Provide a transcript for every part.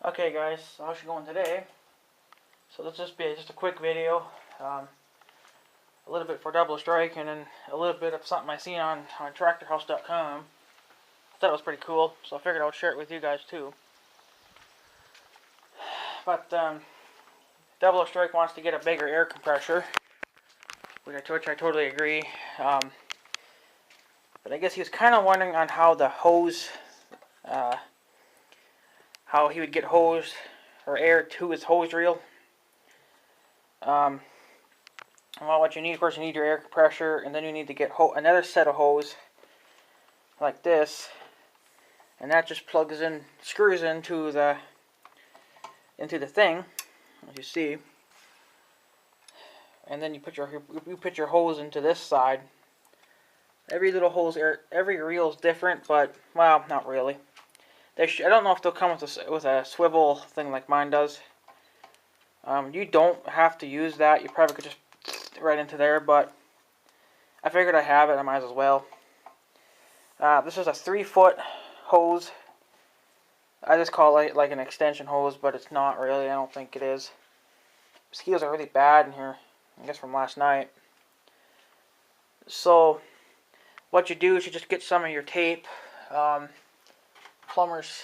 Okay guys, so how's it going today? So this will just be just a quick video, a little bit for Double Strike and then a little bit of something I seen on tractorhouse.com. I thought it was pretty cool, so I figured I would share it with you guys too. But Double Strike wants to get a bigger air compressor, which I totally agree. But I guess he was kind of wondering on how the hose, how he would get hose or air to his hose reel. Well, what you need, of course, you need your air compressor, and then you need to get another set of hose like this, and that just plugs in, screws into the thing, as you see, and then you put your hose into this side. Every little hose, every reel is different, but well, not really. I don't know if they'll come with a swivel thing like mine does. You don't have to use that. You probably could just right into there, but I figured I have it. I might as well. This is a 3-foot hose. I just call it like an extension hose, but it's not really. I don't think it is. Mosquitoes are really bad in here. I guess from last night. So what you do is you just get some of your tape, plumber's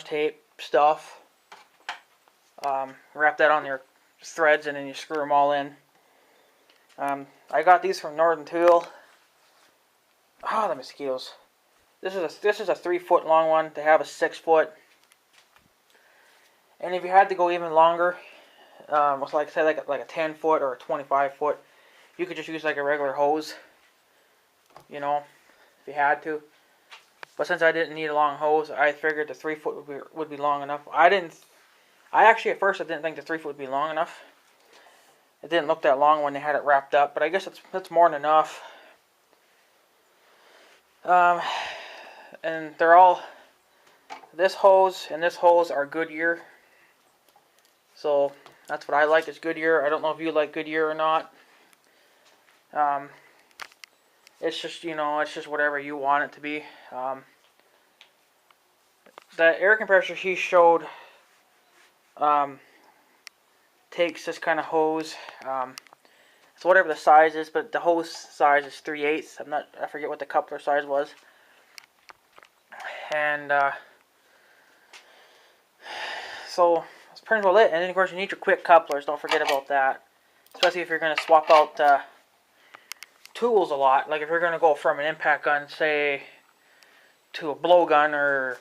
tape stuff. Wrap that on your threads and then you screw them all in. I got these from Northern Tool. Ah, the mosquitoes. This is a 3-foot long one. They have a 6-foot. And if you had to go even longer, with like say like a 10-foot or a 25-foot, you could just use like a regular hose. You know, if you had to. But since I didn't need a long hose, I figured the 3-foot would be long enough. I actually at first I didn't think the 3-foot would be long enough. It didn't look that long when they had it wrapped up, but I guess that's more than enough. And they're all, this hose and this hose are Goodyear. So that's what I like, is Goodyear. I don't know if you like Goodyear or not. It's just, you know, it's just whatever you want it to be. The air compressor he showed takes this kind of hose. It's whatever the size is, but the hose size is 3/8. I forget what the coupler size was. And so that's pretty much it. And then of course you need your quick couplers. Don't forget about that, especially if you're going to swap out tools a lot. Like if you're going to go from an impact gun, say, to a blowgun or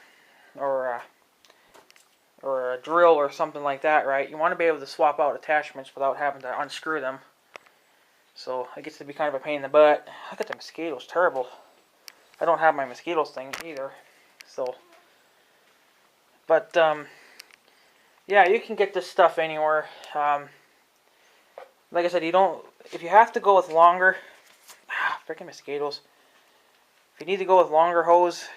a drill or something like that, right? You want to be able to swap out attachments without having to unscrew them. So it gets to be kind of a pain in the butt. Look at the mosquitoes, terrible. I don't have my mosquitoes thing either. So, but yeah, you can get this stuff anywhere. Like I said, if you have to go with longer, freaking mosquitoes. If you need to go with longer hose,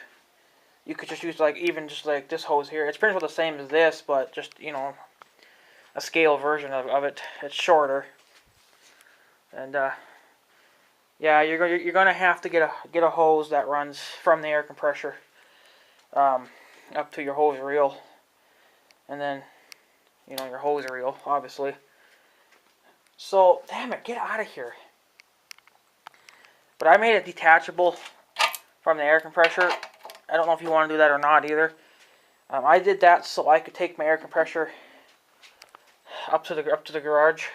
you could just use just like this hose here. It's pretty much the same as this, but just, you know, a scale version of it. It's shorter. And yeah, you're gonna have to get a hose that runs from the air compressor up to your hose reel, and then, you know, your hose reel, obviously. So, damn it, get out of here. But I made it detachable from the air compressor. I don't know if you want to do that or not either. I did that so I could take my air compressor up to the garage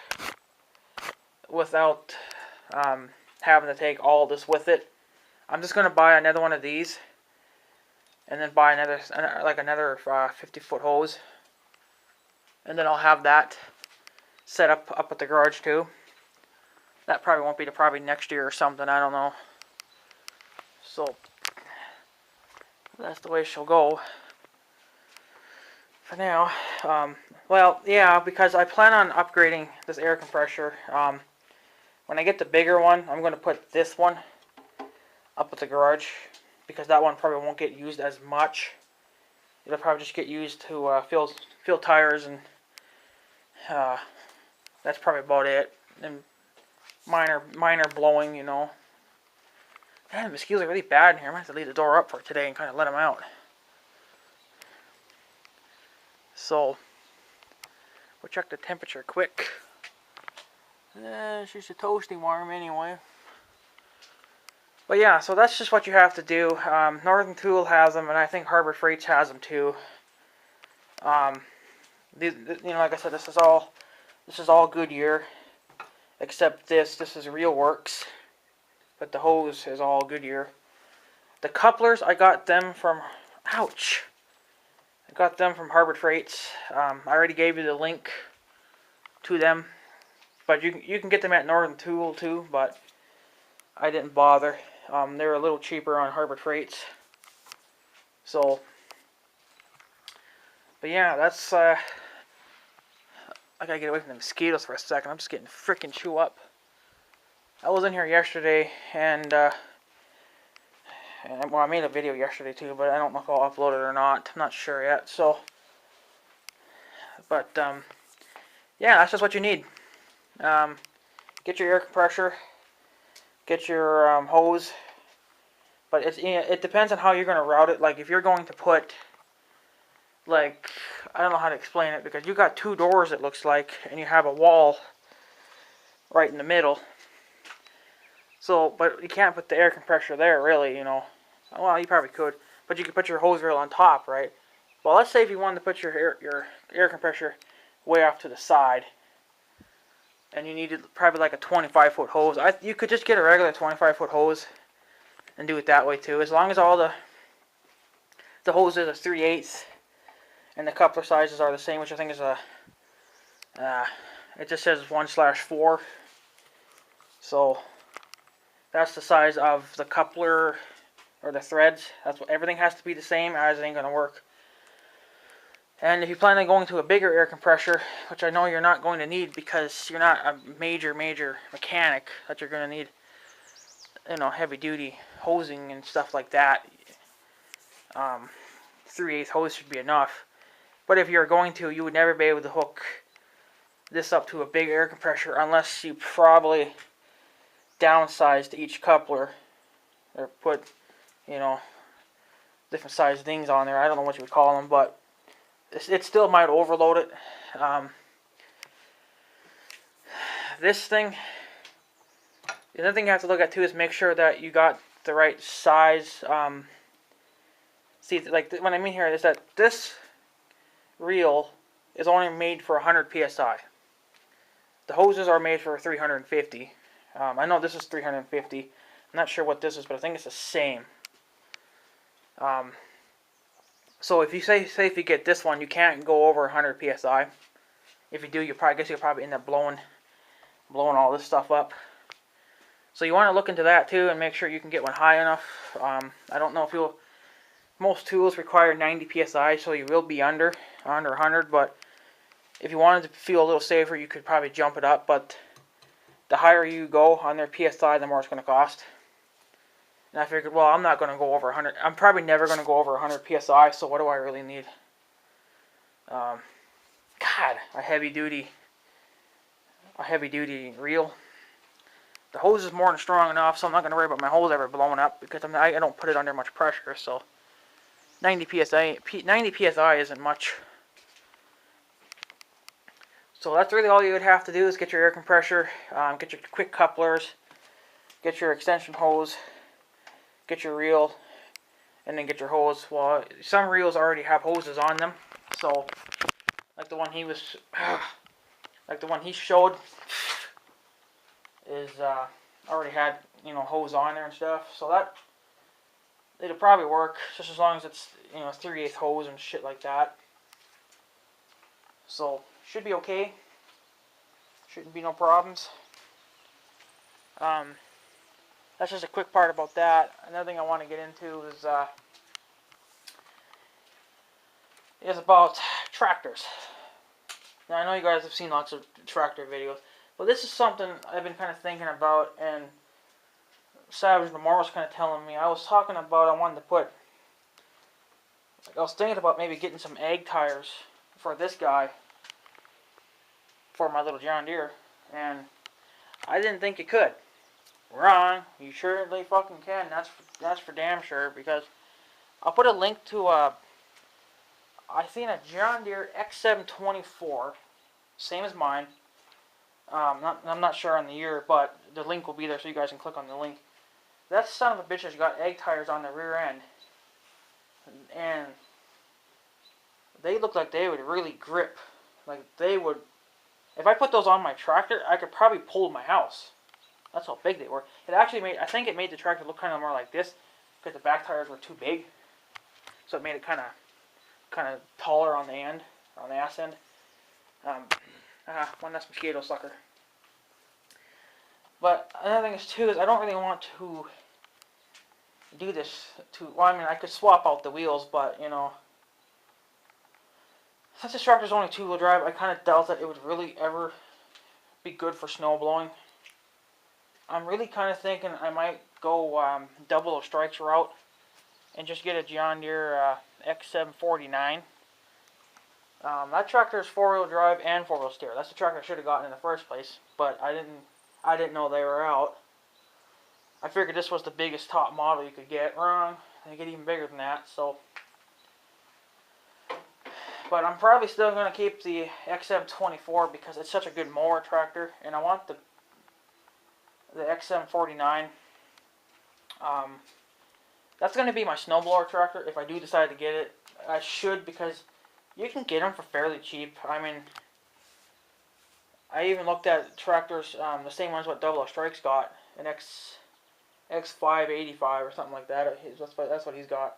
without having to take all this with it. I'm just gonna buy another one of these, and then buy another 50-foot hose, and then I'll have that set up at the garage too. That probably won't be probably next year or something. I don't know. So that's the way she'll go for now. Well, yeah, because I plan on upgrading this air compressor. When I get the bigger one, I'm going to put this one up at the garage, because that one probably won't get used as much. It'll probably just get used to fill tires, and that's probably about it. And minor blowing, you know. Man, the mosquitoes are really bad in here. I might have to leave the door up for today and kind of let them out. So we'll check the temperature quick. It's just a toasty warm anyway. But yeah, so that's just what you have to do. Northern Tool has them, and I think Harbor Freights has them too. You know, like I said, this is all Goodyear, except this is Real Works, but the hose is all Goodyear. The couplers, I got them from, ouch, I got them from Harbor Freights. I already gave you the link to them, but you can get them at Northern Tool too, but I didn't bother. They're a little cheaper on Harbor Freights. So, but yeah, that's, I gotta get away from the mosquitoes for a second. I'm just getting freaking chewed up. I was in here yesterday, and well, I made a video yesterday too, but I don't know if I'll upload it or not. I'm not sure yet, so, but, yeah, that's just what you need. Get your air compressor, get your hose, but it depends on how you're going to route it. Like, if you're going to put, like, I don't know how to explain it, because you got two doors, it looks like, and you have a wall right in the middle. So, but you can't put the air compressor there, really, you know. Well, you probably could, but you could put your hose reel on top, right? Well, let's say if you wanted to put your air compressor way off to the side, and you needed probably like a 25-foot hose. You could just get a regular 25-foot hose and do it that way too. As long as all the hoses are 3/8 and the coupler sizes are the same, which I think is it just says 1/4. So that's the size of the coupler or the threads. That's what everything has to be the same, as it ain't gonna work. And if you plan on going to a bigger air compressor, which I know you're not going to need because you're not a major mechanic, that you're going to need, you know, heavy duty hosing and stuff like that. 3/8 hose should be enough. But if you're going to, you would never be able to hook this up to a big air compressor unless you probably downsized each coupler or put, you know, different size things on there. I don't know what you would call them, but it still might overload it. This thing, the other thing you have to look at too is make sure that you got the right size. See, like what I mean here is that this reel is only made for 100 psi. The hoses are made for 350. I know this is 350. I'm not sure what this is, but I think it's the same. So if you say if you get this one, you can't go over 100 psi. If you do, you'll probably end up blowing all this stuff up. So you want to look into that too and make sure you can get one high enough. I don't know if most tools require 90 psi, so you will be under 100. But if you wanted to feel a little safer, you could probably jump it up. But the higher you go on their psi, the more it's going to cost. And I figured, well, I'm not going to go over 100. I'm probably never going to go over 100 psi, so what do I really need? God, a heavy duty reel. The hose is more than strong enough, so I'm not going to worry about my hose ever blowing up because I don't put it under much pressure. So 90 psi isn't much. So that's really all you would have to do is get your air compressor, get your quick couplers, get your extension hose, get your reel, and then get your hose. Well, some reels already have hoses on them, so like the one he showed is already had, you know, hose on there and stuff. So that it'll probably work just as long as it's, you know, 3/8 hose and shit like that. So should be okay. Shouldn't be no problems. That's just a quick part about that. Another thing I want to get into is about tractors. Now I know you guys have seen lots of tractor videos, but this is something I've been kind of thinking about, and Savage Lamar was kind of telling me. I was talking about I was thinking about maybe getting some egg tires for this guy, for my little John Deere, and I didn't think you could. Wrong. You surely fucking can. That's for damn sure, because I'll put a link to I seen a John Deere X724, same as mine. I'm not sure on the year, but the link will be there so you guys can click on the link. That son of a bitch has got egg tires on the rear end, and they look like they would really grip. Like they would, if I put those on my tractor, I could probably pull my house. That's how big they were. It actually made, I think it made the tractor look kind of more like this, because the back tires were too big. So it made it kind of taller on the end, on the ass end. One less mosquito sucker. But another thing is too is I don't really want to do this to. Well, I mean I could swap out the wheels, but you know, since this tractor's only 2-wheel drive, I kind of doubt that it would really ever be good for snow blowing. I'm really kind of thinking I might go double Strack's route and just get a John Deere X749. That tractor is 4-wheel drive and 4-wheel steer. That's the tractor I should have gotten in the first place, but I didn't know they were out. I figured this was the biggest top model you could get. Wrong. They get even bigger than that. So, but I'm probably still going to keep the XM24 because it's such a good mower tractor, and I want the XM49. That's going to be my snowblower tractor if I do decide to get it. I should, because you can get them for fairly cheap. I mean, I even looked at tractors, the same ones what Double Strack's got, an X585 or something like that. That's what he's got.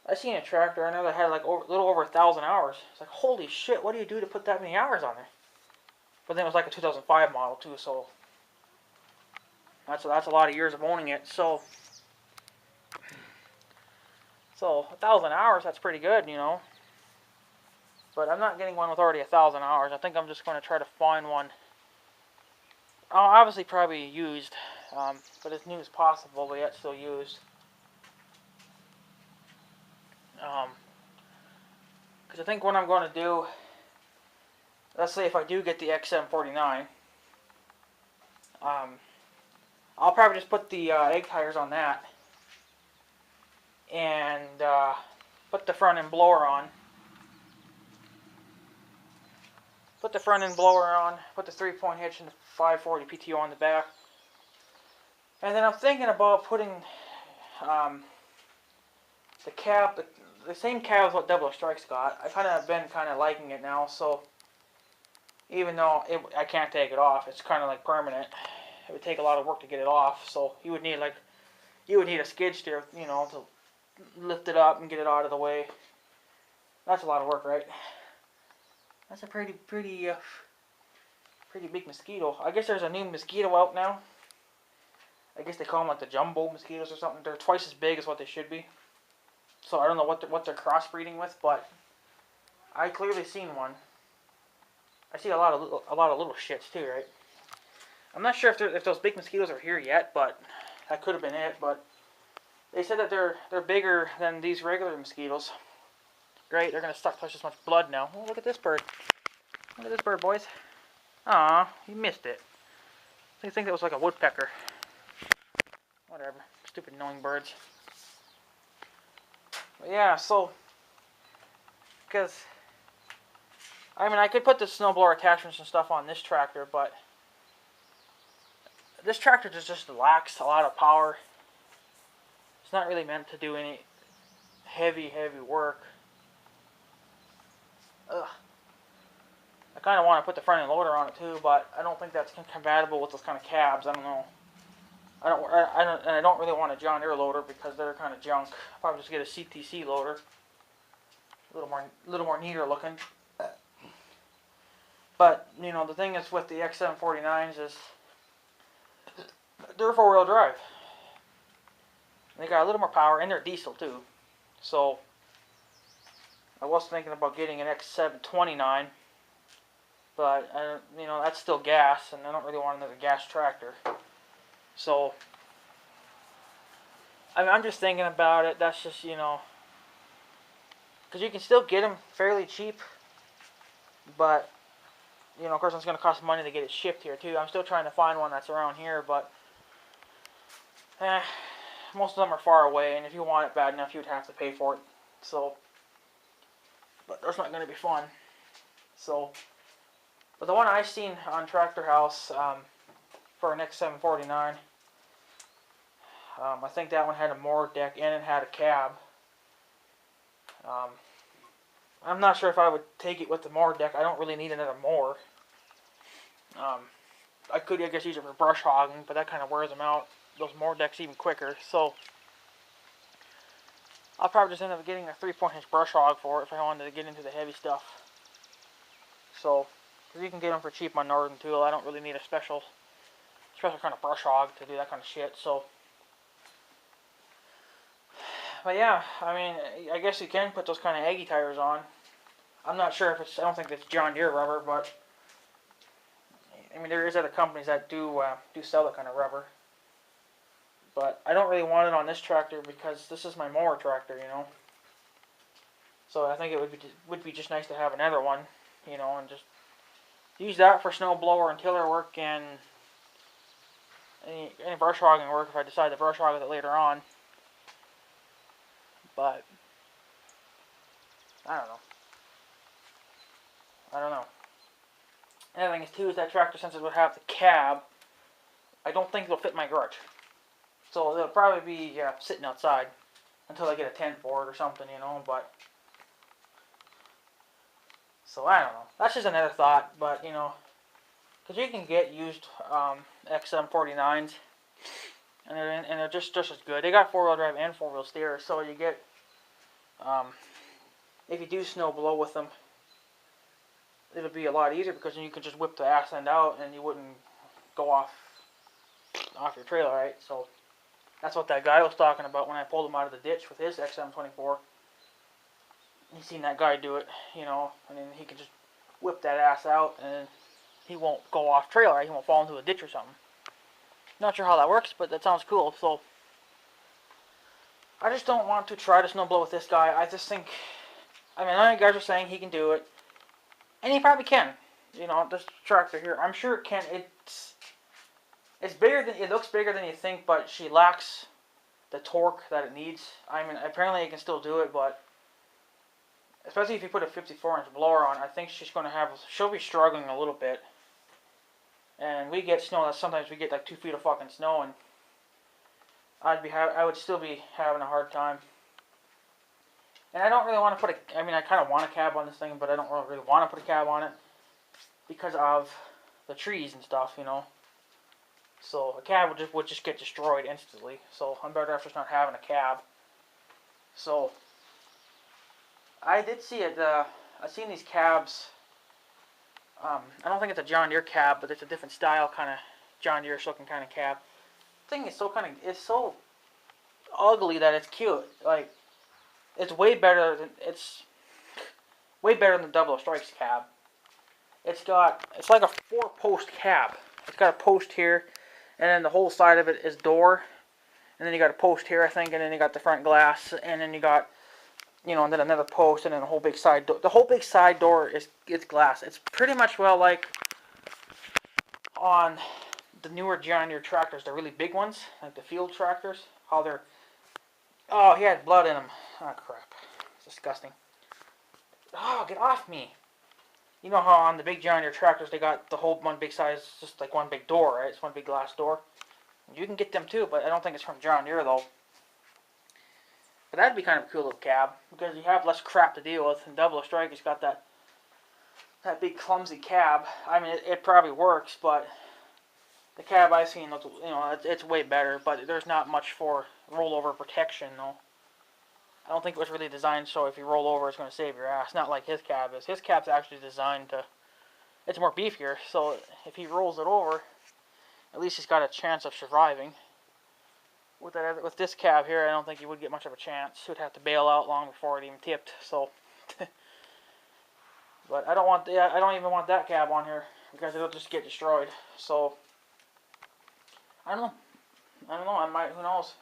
I seen a tractor I know that had like a little over 1,000 hours. It's like, holy shit, what do you do to put that many hours on there? But then it was like a 2005 model too, so that's a lot of years of owning it. So 1,000 hours, that's pretty good, you know. But I'm not getting one with already 1,000 hours. I think I'm just going to try to find one. Obviously, probably used, but as new as possible, but yet still used. Because I think what I'm going to do, let's say if I do get the XM49, I'll probably just put the egg tires on that and put the front end blower on. Put the front end blower on, put the 3-point hitch and the 540 PTO on the back. And then I'm thinking about putting the cab, the same cab as what Double Strack's got. I kind of been liking it now, so even though I can't take it off, it's kind of like permanent. It would take a lot of work to get it off, so you would need a skid steer, you know, to lift it up and get it out of the way. That's a lot of work, right? That's a pretty big mosquito. I guess there's a new mosquito out now. I guess they call them like the jumbo mosquitoes or something. They're twice as big as what they should be. So I don't know what they're crossbreeding with, but I clearly seen one. I see a lot of little shits too, right? I'm not sure if those big mosquitoes are here yet, but that could have been it. But they said that they're bigger than these regular mosquitoes. Great, they're going to touch this much blood now. Oh, look at this bird. Look at this bird, boys. Aw, you missed it. They think that was like a woodpecker. Whatever. Stupid annoying birds. But yeah, so, because, I mean, I could put the snowblower attachments and stuff on this tractor, but this tractor just lacks a lot of power. It's not really meant to do any heavy work. Ugh. I kind of want to put the front end loader on it too, but I don't think that's compatible with those kind of cabs. I don't know. I don't really want a John Deere loader because they're kind of junk. I'll probably just get a CTC loader, a little more neater looking. But you know, the thing is with the XM49s is they're 4-wheel drive. They got a little more power and they're diesel too. So I was thinking about getting an X729, but you know, that's still gas, and I don't really want another gas tractor. So I mean, I'm just thinking about it. That's just, you know, because you can still get them fairly cheap, but you know, of course, it's going to cost money to get it shipped here too. I'm still trying to find one that's around here, but most of them are far away, and if you want it bad enough, you'd have to pay for it. So but that's not going to be fun. So, but the one I seen on Tractor House for an X749, I think that one had a mower deck and it had a cab. I'm not sure if I would take it with the mower deck. I don't really need another mower. I could, I guess, use it for brush hogging, but that kind of wears them out, those mower decks, even quicker. So I'll probably just end up getting a 3-point inch brush hog for it if I wanted to get into the heavy stuff. So, because you can get them for cheap on Northern Tool. I don't really need a special kind of brush hog to do that kind of shit. So, but yeah, I mean, I guess you can put those kind of Aggie tires on. I'm not sure if it's, I don't think it's John Deere rubber, but I mean, there is other companies that do sell that kind of rubber. But I don't really want it on this tractor because this is my mower tractor, you know. So I think it would be just nice to have another one, you know, and just use that for snow blower and tiller work and any brush hogging work if I decide to brush hog with it later on. But I don't know. Another thing is too is that tractor, since it would have the cab, I don't think it'll fit my garage. So it'll probably be sitting outside until I get a tent for it or something, you know. But so I don't know. That's just another thought, but you know, because you can get used XM49s, and they're just as good. They got 4-wheel drive and 4-wheel steer, so you get if you do snow blow with them, it'll be a lot easier because then you can just whip the ass end out and you wouldn't go off your trailer, right? So that's what that guy was talking about when I pulled him out of the ditch with his XM24. He seen that guy do it, you know, and then he can just whip that ass out and he won't go off trailer, right? He won't fall into a ditch or something. Not sure how that works, but that sounds cool. So I just don't want to try to snowblow with this guy. I just think, I mean, I know you guys are saying he can do it, and he probably can. You know, this tractor here, I'm sure it can. It's bigger than, it looks bigger than you think, but she lacks the torque that it needs. I mean, apparently it can still do it, but especially if you put a 54-inch blower on, I think she'll be struggling a little bit. And we get snow, sometimes we get like 2 feet of fucking snow, and I would still be having a hard time. And I don't really want to put I mean, I kind of want a cab on this thing, but I don't really want to put a cab on it because of the trees and stuff, you know. So a cab would just get destroyed instantly. So I'm better off just not having a cab. So I did see it. I've seen these cabs. I don't think it's a John Deere cab, but it's a different style, kind of John Deere looking kind of cab. The thing is it's so ugly that it's cute. Like, it's way better than the Double Strikes cab. It's like a 4-post cab. It's got a post here, and then the whole side of it is door, and then you got a post here, I think, and then you got the front glass, and then you got, you know, and then another post, and then a whole big side door. The whole big side door is glass. It's pretty much like on the newer John Deere tractors, the really big ones, like the field tractors, how they're, oh, he had blood in them. Oh, crap. It's disgusting. Oh, get off me. You know how on the big John Deere tractors, they got the whole one big size, just like one big door, right? It's one big glass door. You can get them too, but I don't think it's from John Deere, though. But that'd be kind of a cool little cab, because you have less crap to deal with. And Double Strike has got that big clumsy cab. I mean, it probably works, but the cab I've seen looks, you know, it's way better. But there's not much for rollover protection, though. I don't think it was really designed so if you roll over, it's going to save your ass. Not like his cab is. His cab's actually designed to, it's more beefier, so if he rolls it over, at least he's got a chance of surviving. With this cab here, I don't think he would get much of a chance. He would have to bail out long before it even tipped. So, but I don't even want that cab on here because it'll just get destroyed. So, I don't know. I might. Who knows?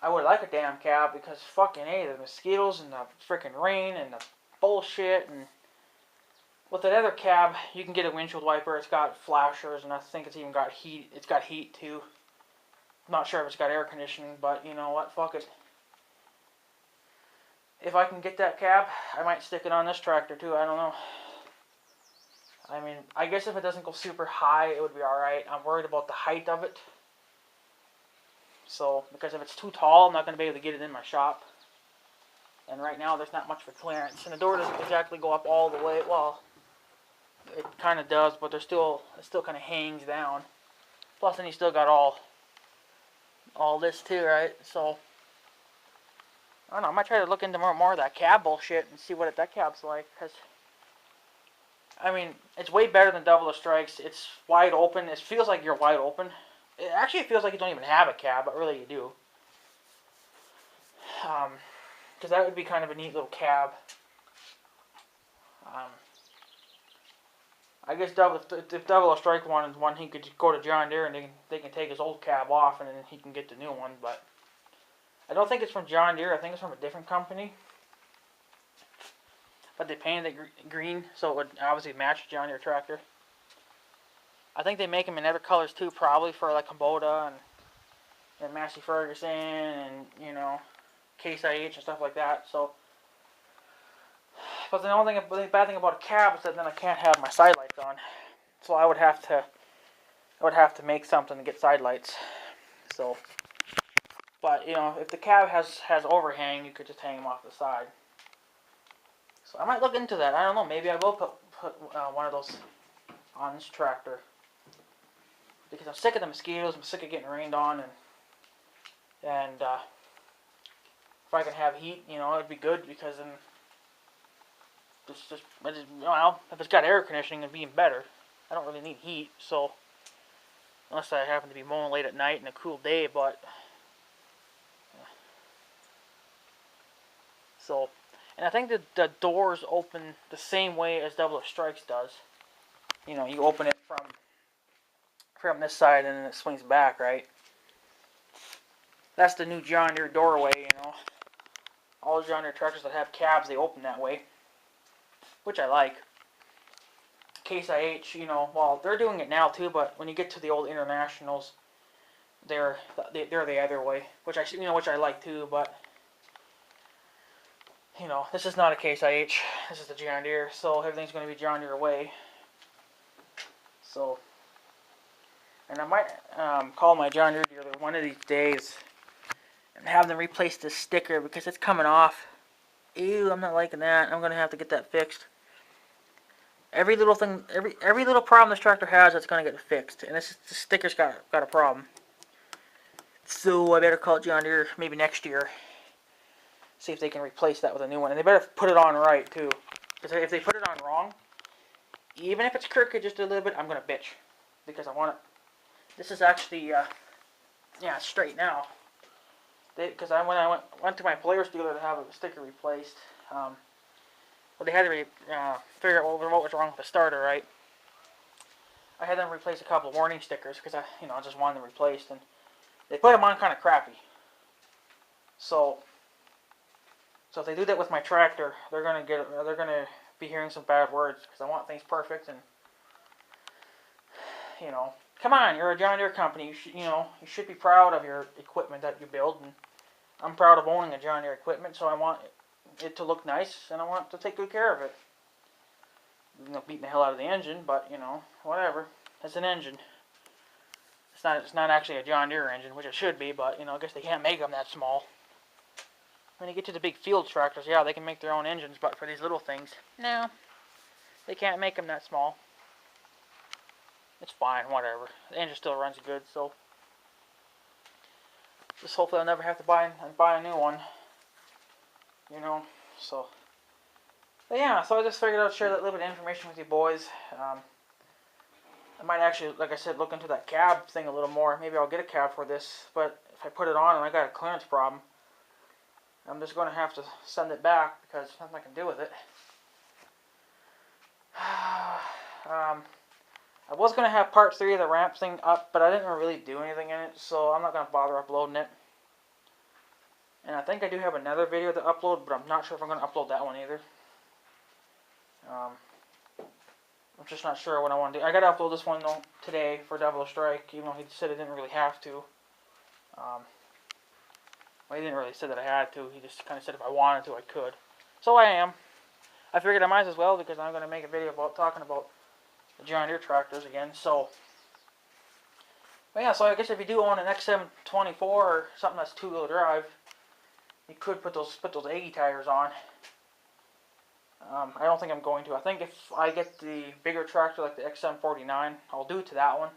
I would like a damn cab because fucking A, the mosquitoes and the freaking rain and the bullshit. And with that other cab, you can get a windshield wiper. It's got flashers, and I think it's even got heat. It's got heat too. I'm not sure if it's got air conditioning, but you know what? Fuck it. if I can get that cab, I might stick it on this tractor too. I don't know. I mean, I guess if it doesn't go super high, it would be alright. I'm worried about the height of it. So, because if it's too tall, I'm not going to be able to get it in my shop. And right now, there's not much for clearance. And the door doesn't exactly go up all the way. Well, it kind of does, but it still kind of hangs down. Plus, then you still got all this too, right? So, I don't know. I might try to look into more of that cab bullshit and see what that cab's like. Because, I mean, it's way better than Double the Strikes. It's wide open. It feels like you're wide open. It actually feels like you don't even have a cab, but really you do. Because that would be kind of a neat little cab. I guess if Double the Strike wanted one, he could go to John Deere and they can take his old cab off and then he can get the new one. But I don't think it's from John Deere. I think it's from a different company. But they painted it green, so it would obviously match the John Deere tractor. I think they make them in other colors too, probably for like Kubota and Massey Ferguson and, you know, Case IH and stuff like that. So, but the bad thing about a cab is that then I can't have my side lights on. So I would have to make something to get side lights. So, but you know, if the cab has overhang, you could just hang them off the side. So I might look into that. I don't know. Maybe I will put one of those on this tractor. Because I'm sick of the mosquitoes, I'm sick of getting rained on, and if I can have heat, you know, it'd be good because then well, if it's got air conditioning, it'd be even better. I don't really need heat, so unless I happen to be mowing late at night in a cool day, but so, and I think that the doors open the same way as Double Strikes does. You know, you open it from this side and then it swings back, right? That's the new John Deere doorway, you know. All the John Deere tractors that have cabs, they open that way, which I like. Case IH, you know, well, they're doing it now too, but when you get to the old Internationals, they're the other way, which I like too, but you know, this is not a Case IH, this is the John Deere, so everything's going to be John Deere way. So, and I might call my John Deere dealer one of these days and have them replace this sticker because it's coming off. Ew, I'm not liking that. I'm going to have to get that fixed. Every little thing, every little problem this tractor has, it's going to get fixed. And this sticker's got a problem. So I better call John Deere maybe next year. See if they can replace that with a new one. And they better put it on right too. Because if they put it on wrong, even if it's crooked just a little bit, I'm going to bitch. Because I want it. This is actually, yeah, straight now. Because when I went to my Polaris dealer to have a sticker replaced, well, they had to figure out what was wrong with the starter, right? I had them replace a couple of warning stickers because I just wanted them replaced, and they put them on kind of crappy. So if they do that with my tractor, they're gonna be hearing some bad words because I want things perfect, and you know. Come on, you're a John Deere company. You should be proud of your equipment that you build, and I'm proud of owning a John Deere equipment, so I want it to look nice, and I want to take good care of it. You know, beating the hell out of the engine, but you know, whatever. It's an engine. It's not actually a John Deere engine, which it should be, but you know, I guess they can't make them that small. When you get to the big field tractors, yeah, they can make their own engines, but for these little things, no, they can't make them that small. It's fine, whatever. The engine still runs good, so just hopefully I'll never have to buy a new one. You know, so. But yeah, so I just figured I'd share that little bit of information with you boys. I might actually, like I said, look into that cab thing a little more. Maybe I'll get a cab for this, but if I put it on and I got a clearance problem, I'm just going to have to send it back because there's nothing I can do with it. I was going to have part 3 of the ramp thing up, but I didn't really do anything in it, so I'm not going to bother uploading it. And I think I do have another video to upload, but I'm not sure if I'm going to upload that one either. I'm just not sure what I want to do. I got to upload this one though today for Double Strike, even though he said I didn't really have to. Well, he didn't really say that I had to. He just kind of said if I wanted to, I could. So I am. I figured I might as well because I'm going to make a video about talking about the John Deere tractors again. So, but yeah, so I guess if you do own an XM24 or something that's two-wheel drive, you could put those Aggie tires on. I don't think I'm going to. I think if I get the bigger tractor like the XM49, I'll do it to that one.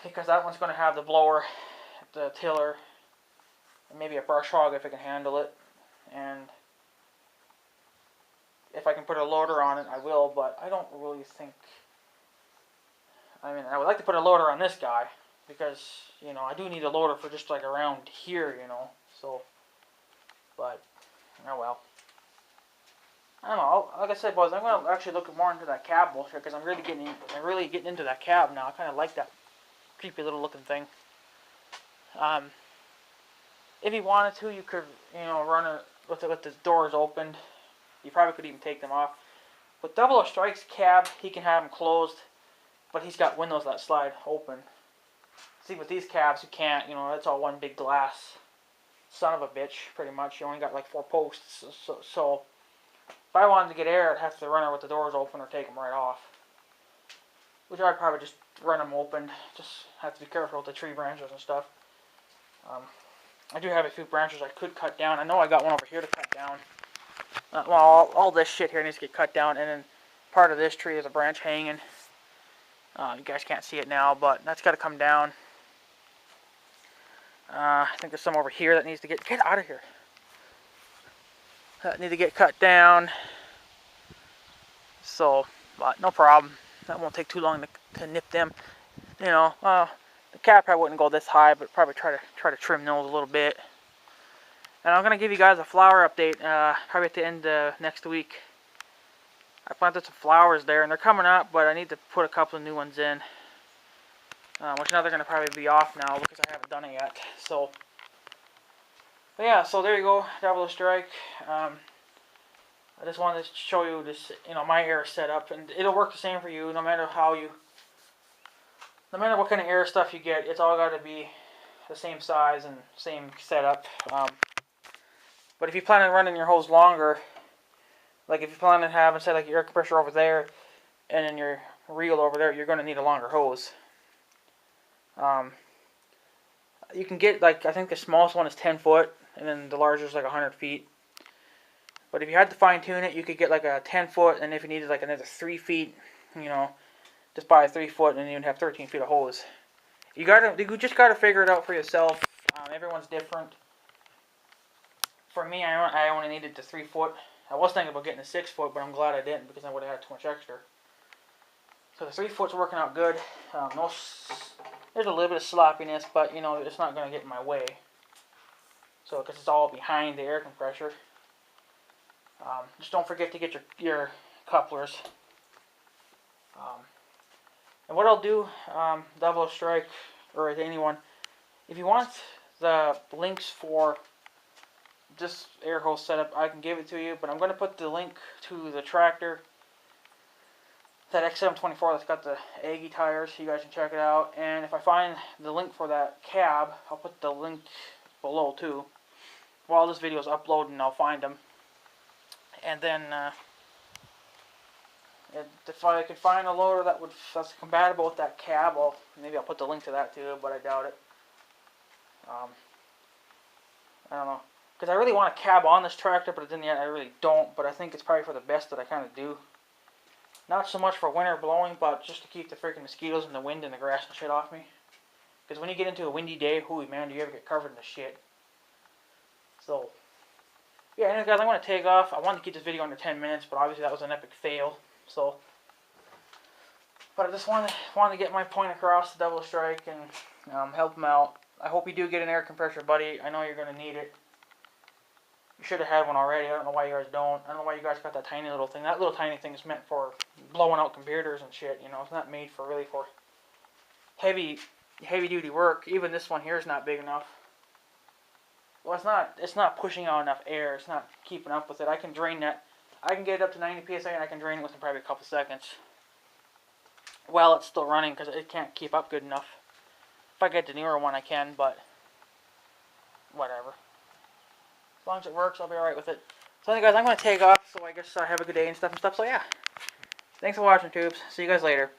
Because that one's going to have the blower, the tiller, and maybe a brush hog if it can handle it. And if I can put a loader on it, I will, but I don't really think... I mean, I would like to put a loader on this guy, because, you know, I do need a loader for just like around here, you know, so, but, oh well. I don't know, like I said, boys, I'm going to actually look more into that cab bullshit, because I'm really getting into that cab now. I kind of like that creepy little looking thing. If you wanted to, you could, you know, run it with the doors open. You probably could even take them off. With Double O Strike's cab, he can have them closed, but he's got windows that slide open. See, with these cabs, you can't, you know, it's all one big glass. Son of a bitch, pretty much. You only got like 4 posts. So if I wanted to get air, I'd have to run it with the doors open or take them right off. Which I'd probably just run them open. Just have to be careful with the tree branches and stuff. I do have a few branches I could cut down. I know I got one over here to cut down. Well, all this shit here needs to get cut down, and then part of this tree is a branch hanging. You guys can't see it now, but that's got to come down. I think there's some over here that needs to get out of here. That need to get cut down. So, but no problem. That won't take too long to nip them. You know, the cab probably wouldn't go this high, but probably try to trim those a little bit. And I'm gonna give you guys a flower update probably at the end of next week. I planted some flowers there, and they're coming up, but I need to put a couple of new ones in. Which now they're going to probably be off now because I haven't done it yet. So, but yeah, so there you go, Double O Strike. I just wanted to show you this, you know, my air setup, and it'll work the same for you, no matter what kind of air stuff you get. It's all got to be the same size and same setup. But if you plan on running your hose longer, like if you plan on having, say, like your air compressor over there, and then your reel over there, you're going to need a longer hose. You can get, like, I think the smallest one is 10 foot, and then the largest is like 100 feet. But if you had to fine tune it, you could get like a 10 foot, and if you needed like another 3 feet, you know, just buy a 3 foot, and you'd have 13 feet of hose. You just gotta figure it out for yourself. Everyone's different. For me, I only needed the 3 foot. I was thinking about getting a 6 foot, but I'm glad I didn't because I would have had too much extra. So the 3 foot's working out good. There's a little bit of sloppiness, but you know, it's not going to get in my way. So, because it's all behind the air compressor. Just don't forget to get your couplers. And what I'll do, Double O Strike, or anyone, if you want the links for this air hose setup, I can give it to you, but I'm going to put the link to the tractor, that XM24 that's got the Aggie tires, so you guys can check it out. And if I find the link for that cab, I'll put the link below too. While this video is uploading, I'll find them. And then, if I could find a loader that's compatible with that cab, maybe I'll put the link to that too, but I doubt it. I don't know. Because I really want a cab on this tractor, but then yet I really don't. But I think it's probably for the best that I kind of do. Not so much for winter blowing, but just to keep the freaking mosquitoes and the wind and the grass and shit off me. Because when you get into a windy day, holy man, do you ever get covered in the shit. So, yeah, anyway guys, I'm going to take off. I wanted to keep this video under 10 minutes, but obviously that was an epic fail. So, but I just wanted to get my point across to Double O Strike and help them out. I hope you do get an air compressor, buddy. I know you're going to need it. You should have had one already. I don't know why you guys don't. I don't know why you guys got that tiny little thing. That little tiny thing is meant for blowing out computers and shit, you know. It's not made for heavy duty work. Even this one here is not big enough. Well, it's not pushing out enough air. It's not keeping up with it. I can drain that. I can get it up to 90 psi and I can drain it within probably a couple seconds. While it's still running because it can't keep up good enough. If I get the newer one, I can, but whatever. As long as it works, I'll be alright with it. So anyway, guys, I'm going to take off, so I guess I have a good day and stuff. So yeah. Thanks for watching, tubes. See you guys later.